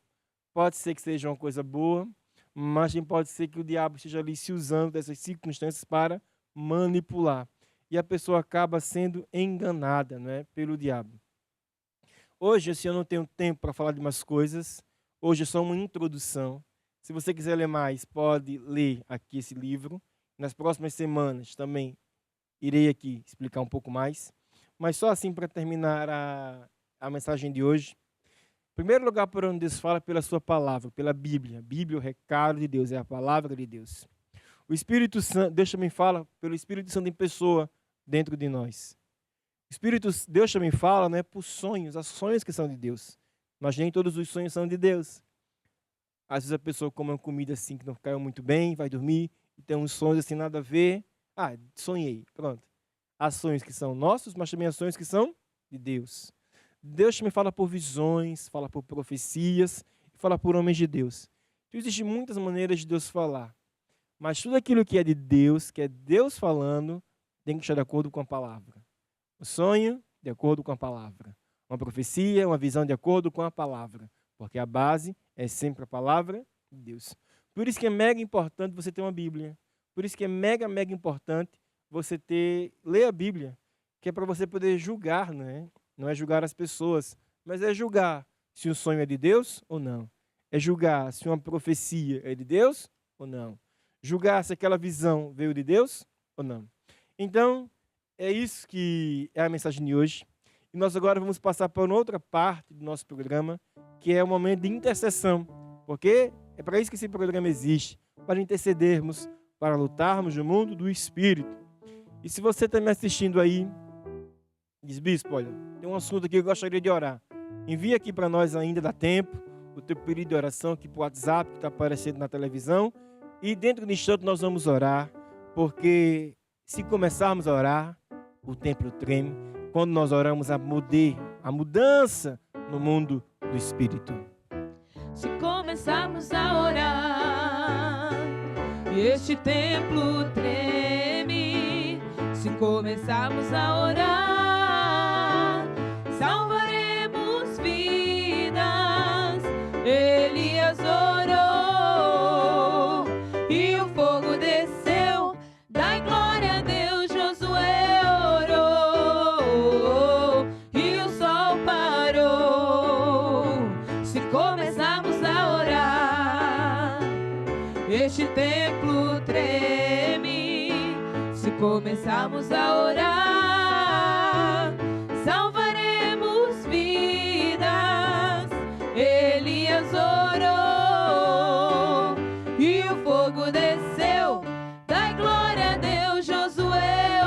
pode ser que seja uma coisa boa, mas também pode ser que o diabo esteja ali se usando dessas circunstâncias para manipular. E a pessoa acaba sendo enganada, não é, pelo diabo. Hoje, assim, eu não tenho tempo para falar de umas coisas. Hoje é só uma introdução. Se você quiser ler mais, pode ler aqui esse livro. Nas próximas semanas também irei aqui explicar um pouco mais. Mas só assim para terminar a mensagem de hoje. Em primeiro lugar, por onde Deus fala, pela sua palavra, pela Bíblia. A Bíblia é o recado de Deus, é a palavra de Deus. O Espírito Santo, Deus também fala pelo Espírito Santo em pessoa dentro de nós. Deus também fala, né, por sonhos, há sonhos que são de Deus. Mas nem todos os sonhos são de Deus. Às vezes a pessoa come uma comida assim que não caiu muito bem, vai dormir, e tem uns sonhos assim nada a ver. Ah, sonhei, pronto. Há sonhos que são nossos, mas também há sonhos que são de Deus. Deus também fala por visões, fala por profecias, fala por homens de Deus. Então existem muitas maneiras de Deus falar. Mas tudo aquilo que é de Deus, que é Deus falando, tem que estar de acordo com a palavra. O sonho, de acordo com a palavra. Uma profecia, uma visão, de acordo com a palavra. Porque a base é sempre a palavra de Deus. Por isso que é mega importante você ter uma Bíblia. Por isso que é mega importante você ler a Bíblia. Que é para você poder julgar, né? Não é julgar as pessoas, mas é julgar se o sonho é de Deus ou não. É julgar se uma profecia é de Deus ou não. Julgar se aquela visão veio de Deus ou não. Então, é isso que é a mensagem de hoje. E nós agora vamos passar para uma outra parte do nosso programa, que é o momento de intercessão. Porque é para isso que esse programa existe, para intercedermos, para lutarmos no mundo do Espírito. E se você está me assistindo aí, diz, bispo, olha, tem um assunto aqui que eu gostaria de orar. Envia aqui para nós, ainda dá tempo, o teu pedido de oração aqui para o WhatsApp, que está aparecendo na televisão. E dentro de um instante nós vamos orar, porque se começarmos a orar, o templo treme. Quando nós oramos, a mudança no mundo do Espírito. Se começarmos a orar, este templo treme. Se começarmos a orar, salvaremos vidas. Elias orou e o fogo desceu. Dai glória a Deus. Josué orou e o sol parou. Se começarmos a orar, este templo treme. Se começarmos a orar, salvaremos vidas. Elias orou e o fogo desceu. Dai glória a Deus. Josué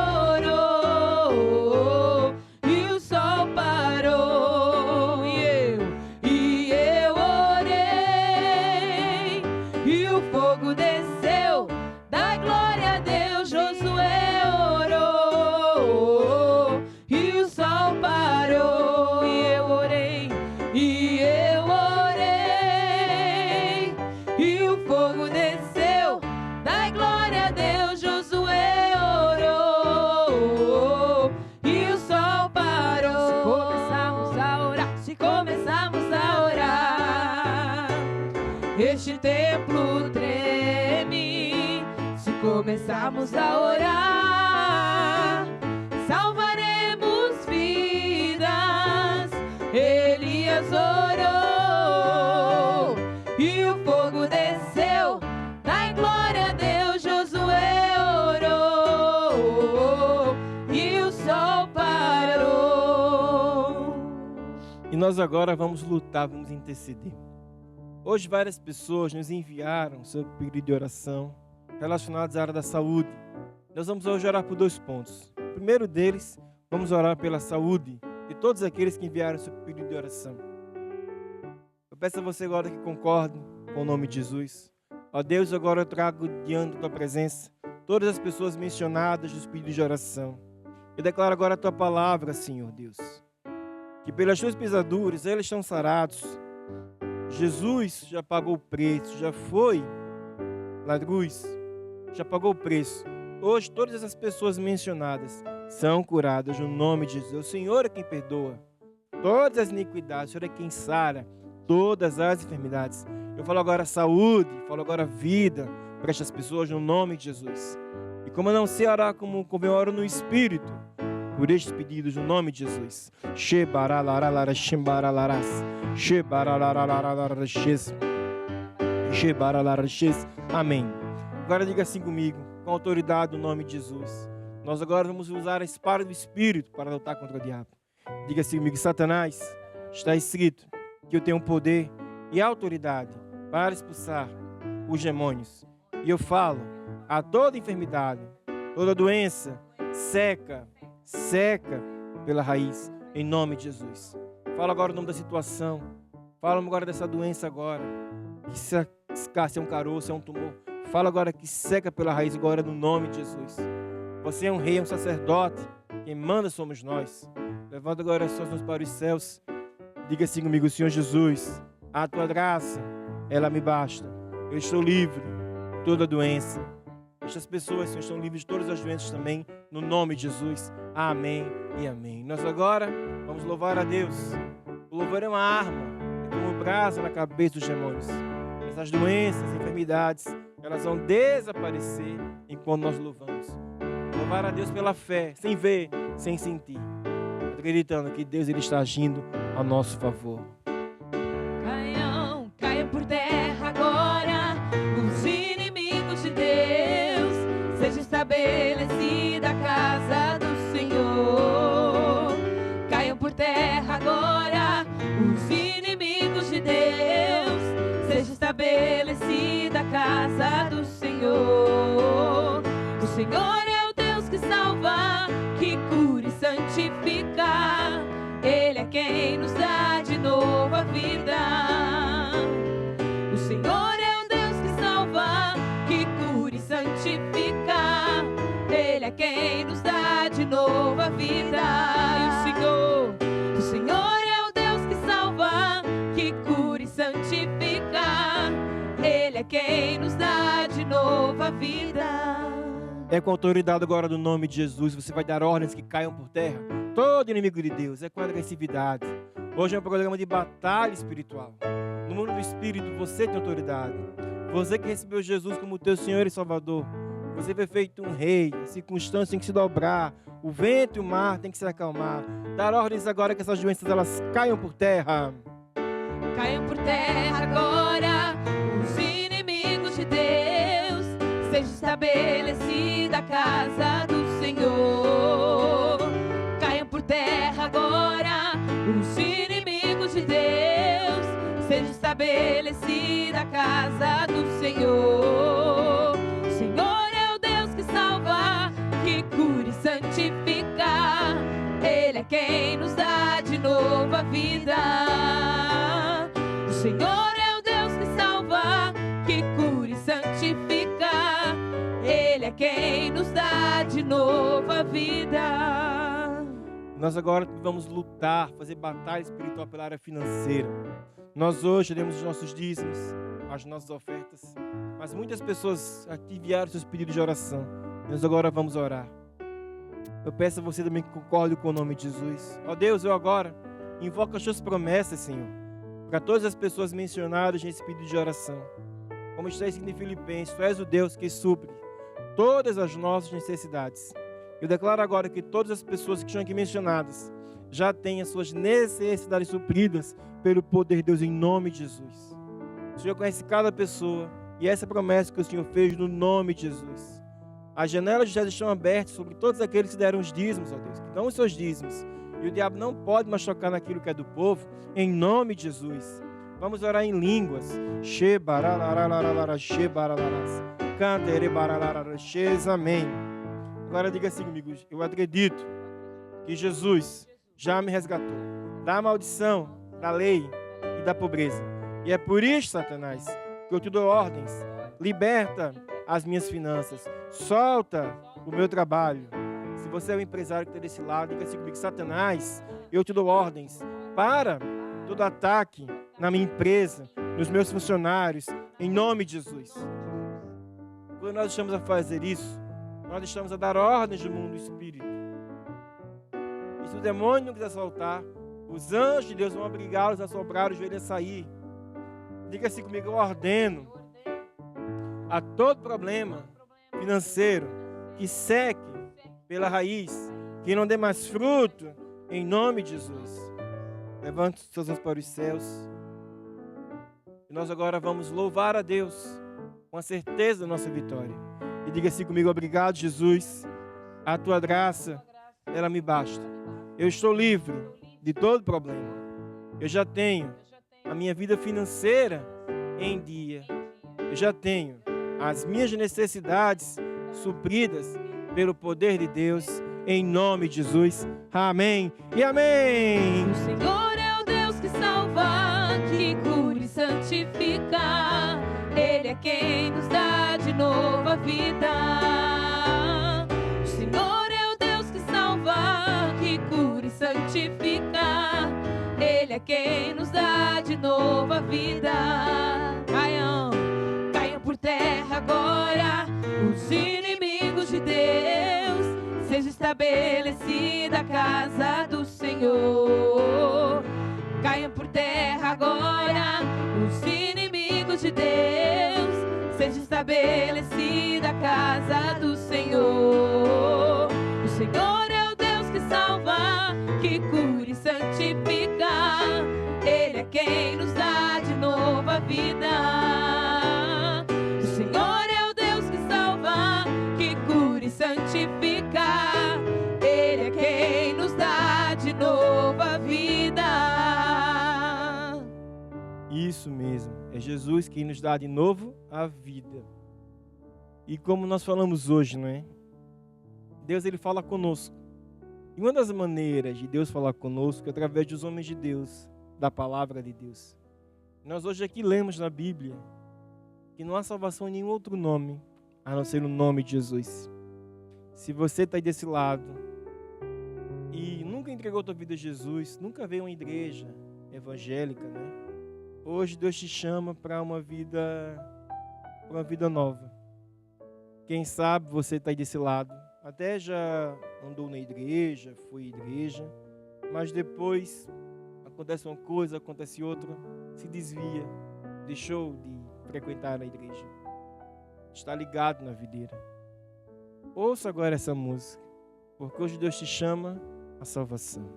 orou e o sol parou. E eu orei e o fogo desceu. Dai glória a Deus. Josué orou e o sol parou. E eu orei e o fogo desceu. Dai glória a Deus. Josué orou e o sol parou. Se começarmos a orar, este templo treme. Se começarmos a orar, salvaremos vidas. Elias orou e o fogo desceu. Dai glória a Deus. Josué orou e o sol parou. E nós agora vamos lutar, vamos interceder. Hoje várias pessoas nos enviaram seu pedido de oração relacionados à área da saúde. Nós vamos hoje orar por 2 pontos. O primeiro deles, vamos orar pela saúde de todos aqueles que enviaram seu pedido de oração. Eu peço a você agora que concorde com o nome de Jesus. Ó Deus, agora eu trago diante da tua presença todas as pessoas mencionadas nos pedidos de oração. Eu declaro agora a tua palavra, Senhor Deus, que pelas tuas pisaduras eles estão sarados. Jesus já pagou o preço, já foi na cruz, já pagou o preço. Hoje todas essas pessoas mencionadas são curadas no nome de Jesus. O Senhor é quem perdoa todas as iniquidades, o Senhor é quem sara todas as enfermidades. Eu falo agora saúde, falo agora vida para estas pessoas no nome de Jesus. E como eu não sei orar como eu oro no Espírito, por estes pedidos no nome de Jesus. Amém. Agora diga assim comigo, com autoridade no nome de Jesus. Nós agora vamos usar a espada do Espírito para lutar contra o diabo. Diga assim comigo, Satanás, está escrito que eu tenho poder e autoridade para expulsar os demônios. E eu falo a toda enfermidade, toda doença, seca pela raiz, em nome de Jesus. Fala agora o nome da situação. Fala agora dessa doença agora. Que se é um caroço, é um tumor. Fala agora que seca pela raiz agora no nome de Jesus. Você é um rei, é um sacerdote. Quem manda somos nós. Levanta agora as suas mãos para os céus. Diga assim comigo, Senhor Jesus, a tua graça, ela me basta. Eu estou livre de toda doença. Estas pessoas, Senhor, estão livres de todas as doenças também, no nome de Jesus. Amém e amém. Nós agora vamos louvar a Deus. O louvor é uma arma, é como brasa na cabeça dos demônios. Essas doenças, enfermidades, elas vão desaparecer enquanto nós louvamos. Louvar a Deus pela fé, sem ver, sem sentir. Acreditando que Deus ele está agindo a nosso favor. Caiam por terra agora os inimigos de Deus. Seja estabelecida a casa do Senhor. Caiam por terra agora os inimigos de Deus. Seja estabelecida a casa do Senhor. O Senhor é o Deus que salva, que cura e santifica. Ele é quem nos dá de novo a vida. O Senhor é o Deus que salva, que cura e santifica. Ele é quem nos dá de novo a vida. E o Senhor é o Deus que salva, que cura e santifica. Ele é quem nos dá de novo a vida. É com a autoridade agora do nome de Jesus, você vai dar ordens que caiam por terra. Todo inimigo de Deus, é com agressividade. Hoje é um programa de batalha espiritual. No mundo do Espírito, você tem autoridade. Você que recebeu Jesus como teu Senhor e Salvador. Você foi feito um rei, as circunstâncias têm que se dobrar. O vento e o mar têm que se acalmar. Dar ordens agora que essas doenças elas caiam por terra. Caiam por terra agora os inimigos de Deus. Seja estabelecida a casa do Senhor. Caiam por terra agora os inimigos de Deus. Seja estabelecida a casa do Senhor. O Senhor é o Deus que salva, que cura e santifica. Ele é quem nos dá de novo a vida. O Senhor é o Deus que salva, que cura e santifica. Ele é quem nos dá de novo a vida. Nós agora vamos lutar, fazer batalha espiritual pela área financeira. Nós hoje teremos os nossos dízimos, as nossas ofertas. Mas muitas pessoas aqui enviaram seus pedidos de oração. Nós agora vamos orar. Eu peço a você também que concorde com o nome de Jesus. Ó Deus, eu agora invoco as suas promessas, Senhor, para todas as pessoas mencionadas nesse pedido de oração. Como está escrito em Filipenses, tu és o Deus que supre todas as nossas necessidades. Eu declaro agora que todas as pessoas que estão aqui mencionadas já têm as suas necessidades supridas pelo poder de Deus em nome de Jesus. O Senhor conhece cada pessoa e essa promessa que o Senhor fez no nome de Jesus. As janelas de céus estão abertas sobre todos aqueles que deram os dízimos, ó Deus, que dão os seus dízimos. E o diabo não pode mais tocar naquilo que é do povo, em nome de Jesus. Vamos orar em línguas. Amém. Agora diga assim comigo: eu acredito que Jesus já me resgatou da maldição, da lei e da pobreza. E é por isso, Satanás, que eu te dou ordens. Liberta as minhas finanças. Solta o meu trabalho. Se você é um empresário que está desse lado, diga assim comigo: Satanás, eu te dou ordens para todo ataque na minha empresa, nos meus funcionários, em nome de Jesus. Quando nós estamos a fazer isso, nós estamos a dar ordens no mundo do Espírito. E se o demônio não quiser soltar, os anjos de Deus vão obrigá-los a sobrar, os joelhos a sair. Diga assim comigo: eu ordeno a todo problema financeiro que seque pela raiz, que não dê mais fruto, em nome de Jesus. Levante os seus mãos para os céus. E nós agora vamos louvar a Deus com a certeza da nossa vitória. E diga assim comigo: obrigado, Jesus. A tua graça, ela me basta. Eu estou livre de todo problema. Eu já tenho a minha vida financeira em dia. Eu já tenho as minhas necessidades supridas pelo poder de Deus, em nome de Jesus. Amém e amém. O Senhor é o Deus que salva, que cura e santifica. Ele é quem nos dá de novo a vida. O Senhor é o Deus que salva, que cura e santifica. Ele é quem nos dá de novo a vida. Caiam por terra agora os inimigos de Deus. Seja estabelecida a casa do Senhor. Caiam por terra agora os inimigos de Deus. Seja estabelecida a casa do Senhor. O Senhor é o Deus que salva, que cura e santifica. Ele é quem nos dá de novo a vida. O Senhor é o Deus que salva, que cura e santifica. Ele é quem nos dá de novo a vida. Isso mesmo, é Jesus quem nos dá de novo a vida. E como nós falamos hoje, não é? Deus, ele fala conosco. E uma das maneiras de Deus falar conosco é através dos homens de Deus, da palavra de Deus. Nós hoje aqui lemos na Bíblia que não há salvação em nenhum outro nome, a não ser no nome de Jesus. Se você está aí desse lado e nunca entregou a tua vida a Jesus, nunca veio a uma igreja evangélica, né? Hoje Deus te chama para uma vida nova. Quem sabe você está aí desse lado, até já andou na igreja, foi à igreja, mas depois acontece uma coisa, acontece outra, se desvia, deixou de frequentar a igreja, está ligado na videira. Ouça agora essa música, porque hoje Deus te chama à salvação.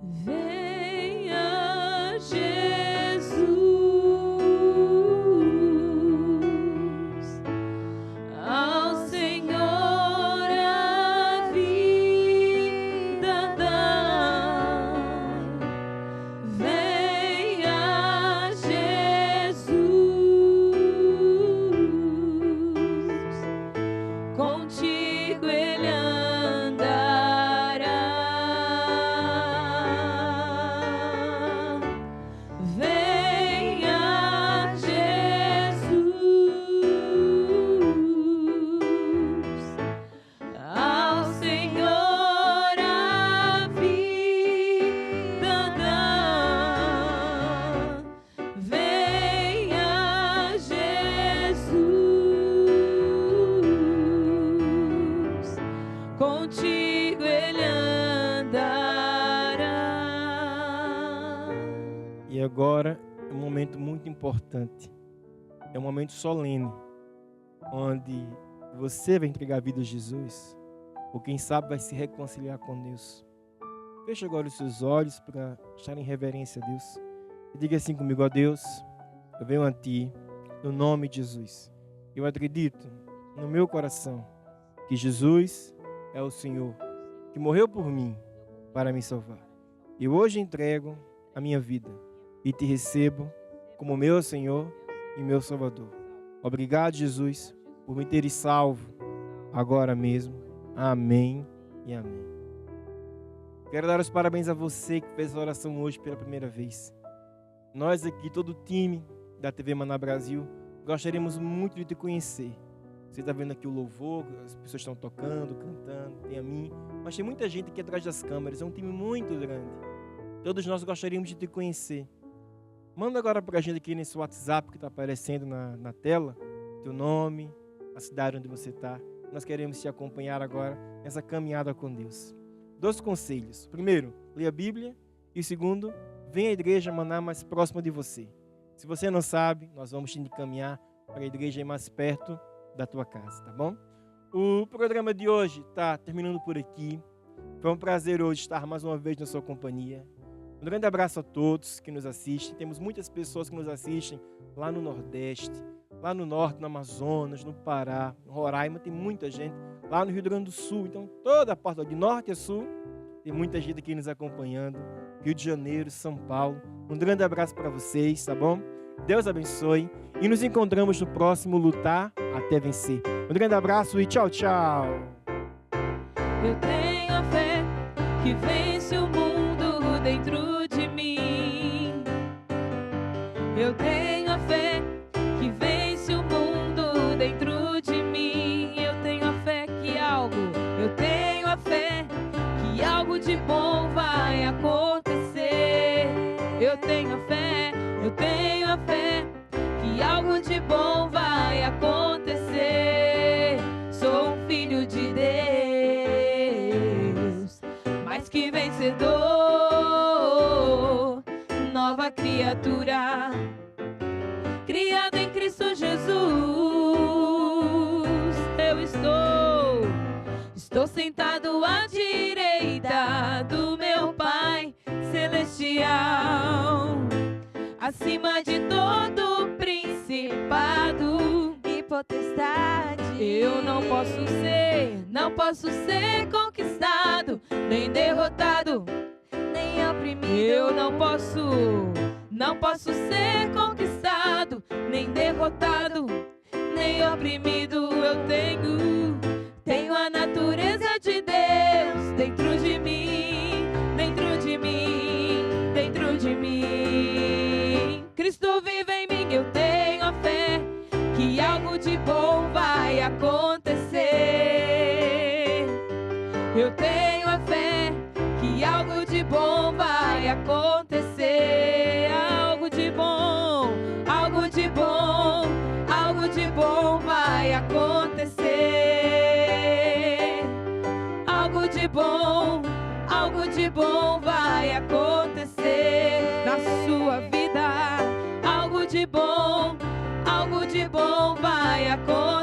Venha Jesus, ao Senhor a vida dai. Venha Jesus, contigo ele andará. Venha Jesus, ao Senhor a vida dá. Venha Jesus, contigo ele andará. E agora é um momento muito importante, é um momento solene, onde você vai entregar a vida a Jesus, ou quem sabe vai se reconciliar com Deus. Feche agora os seus olhos para estar em reverência a Deus. E diga assim comigo: ó Deus, eu venho a Ti, no nome de Jesus. Eu acredito no meu coração que Jesus é o Senhor, que morreu por mim para me salvar. Eu hoje entrego a minha vida e te recebo como meu Senhor e meu Salvador. Obrigado, Jesus, por me teres salvo agora mesmo. Amém e amém. Quero dar os parabéns a você que fez a oração hoje pela primeira vez. Nós aqui, todo o time da TV Maná Brasil, gostaríamos muito de te conhecer. Você está vendo aqui o louvor, as pessoas estão tocando, cantando, tem a mim, mas tem muita gente aqui atrás das câmeras, é um time muito grande. Todos nós gostaríamos de te conhecer. Manda agora para a gente aqui nesse WhatsApp que está aparecendo na tela, teu nome, a cidade onde você está. Nós queremos te acompanhar agora nessa caminhada com Deus. 2 conselhos. Primeiro, leia a Bíblia. E o segundo, venha à igreja Maná mais próxima de você. Se você não sabe, nós vamos te encaminhar para a igreja mais perto da tua casa, tá bom? O programa de hoje está terminando por aqui. Foi um prazer hoje estar mais uma vez na sua companhia. Um grande abraço a todos que nos assistem. Temos muitas pessoas que nos assistem lá no Nordeste, lá no Norte, no Amazonas, no Pará, no Roraima. Tem muita gente lá no Rio Grande do Sul. Então, toda a parte de Norte a Sul, tem muita gente aqui nos acompanhando. Rio de Janeiro, São Paulo. Um grande abraço para vocês, tá bom? Deus abençoe. E nos encontramos no próximo Lutar até Vencer. Um grande abraço e tchau, tchau. Eu tenho a fé que vence o mundo dentro de mim. Eu tenho a fé que vence o mundo dentro de mim. Eu tenho a fé que eu tenho a fé que algo de bom vai acontecer. Eu tenho a fé que algo de bom vai acontecer. Sou um filho de Deus, mais que vencedor, nova criatura, criada em Cristo Jesus. Eu estou sentado à direita do meu Pai Celestial, acima de todo principado e potestade. Eu não posso ser conquistado, nem derrotado, nem oprimido. Eu não posso ser conquistado, nem derrotado, nem oprimido. Eu tenho a natureza de Deus dentro de mim, dentro de mim, dentro de mim. Cristo vive em mim, eu tenho a fé que algo de bom vai acontecer. Eu tenho a fé que algo de bom vai acontecer. Algo de bom, algo de bom, algo de bom vai acontecer. Algo de bom vai acontecer na sua vida. Algo de bom vai acontecer.